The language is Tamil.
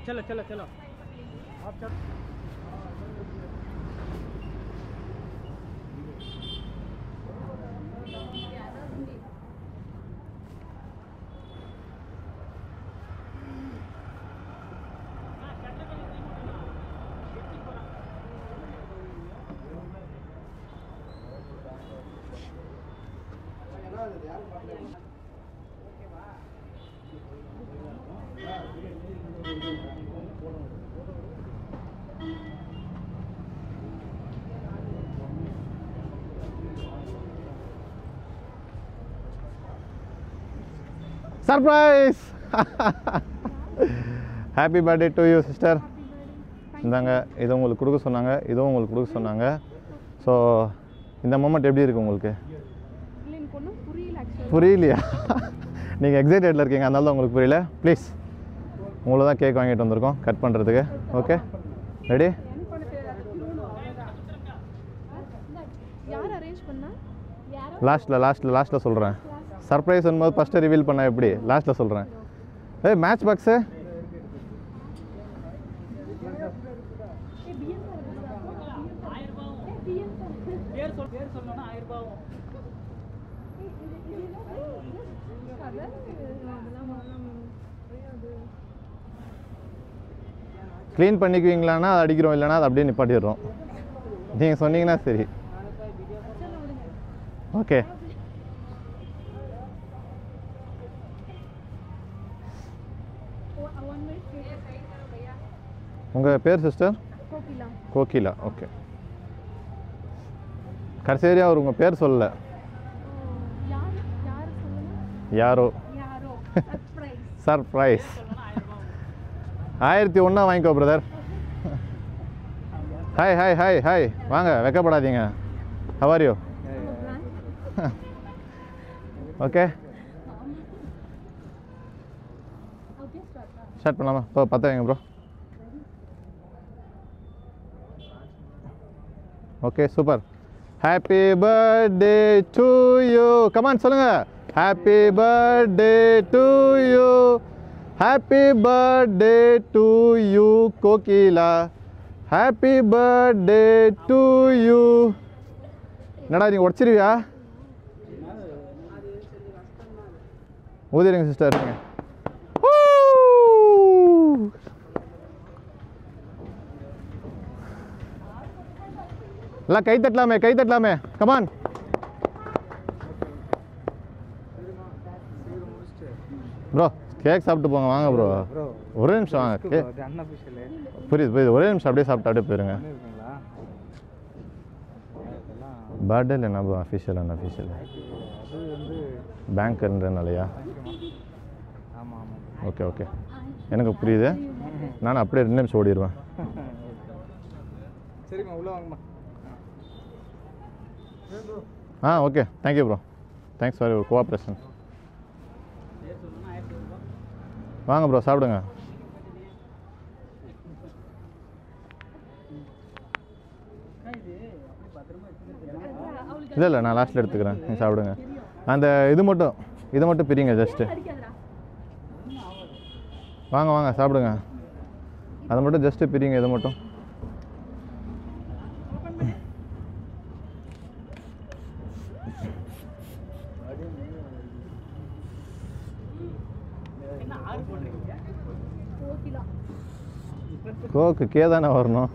चलो चलो चलो आप चलो Surprise! Happy birthday to you, sister. இந்தாங்க இது உங்களுக்கு கொடுக்க சொன்னாங்க, இதுவும் உங்களுக்கு கொடுக்க சொன்னாங்க. ஸோ இந்த மொமெண்ட் எப்படி இருக்குது உங்களுக்கு? புரியலையா? நீங்கள் எக்ஸைட்டடில் இருக்கீங்க, அதனால தான் உங்களுக்கு புரியல. ப்ளீஸ் உங்களை தான் கேக் வாங்கிட்டு வந்திருக்கோம் கட் பண்ணுறதுக்கு. Okay ready? லாஸ்ட்டில் சொல்கிறேன். சர்ப்ரைஸ் வரும்போது ஃபஸ்ட்டு ரிவீல் பண்ண எப்படி, லாஸ்ட்டில் சொல்கிறேன். ஏய் மேட்ச் பாக்ஸு க்ளீன் பண்ணிக்குவீங்களான்னா அது அடிக்கிறோம், இல்லைனா அது அப்படியே நிப்பாட்டிடுறோம். நீங்கள் சொன்னீங்கன்னா சரி. ஓகே உங்கள் பேர் சிஸ்டர்? கோகிலா. ஓகே கடைசியாக அவர் உங்கள் பேர் சொல்லலை. யாரோ சர்ப்ரைஸ். 1001 வாங்கிக்கோ brother. Hi hi hi hi வாங்க, வெக்கப்படாதீங்க. How are you? Okay start பண்ணலாமா? இப்போ 10 வைங்க bro. Okay super. Happy birthday to you. Come on சொல்லுங்க. Happy birthday to you. Happy birthday to you Kokila. Happy birthday to you. என்னடா நீங்கள் உடச்சிருவியா? ஊதிடுங்க சிஸ்டர். நீங்கள் எல்லாம் கை தட்டலாமே. கமான். ப்ரோ கேக் சாப்பிட்டு போங்க. வாங்க ப்ரோ, ஒரே நிமிஷம் வாங்க. புரியுது ஒரே நிமிஷம் அப்படியே சாப்பிட்டு அப்படியே போயிருங்க. பர்த்டே இல்லைண்ணா ப்ரோ, அஃபிஷியல் பேங்க்ன்றனாலையா? ஓகே எனக்கு புரியுது. நான் அப்படியே 2 நிமிஷம் ஓடிடுவேன். சரிம்மா உள்ள வாங்கம்மா. Okay thank you bro, thanks for your cooperation. வாங்க ப்ரோ சாப்பிடுங்க. இல்லை நான் லாஸ்ட்டில் எடுத்துக்கிறேன், நீங்கள் சாப்பிடுங்க. அந்த இதை மட்டும் பிரிங்க ஜஸ்ட்டு. வாங்க சாப்பிடுங்க. அதை மட்டும் ஜஸ்ட்டு பிரிங்க, இதை மட்டும். கோக்கு தானே வரணும்.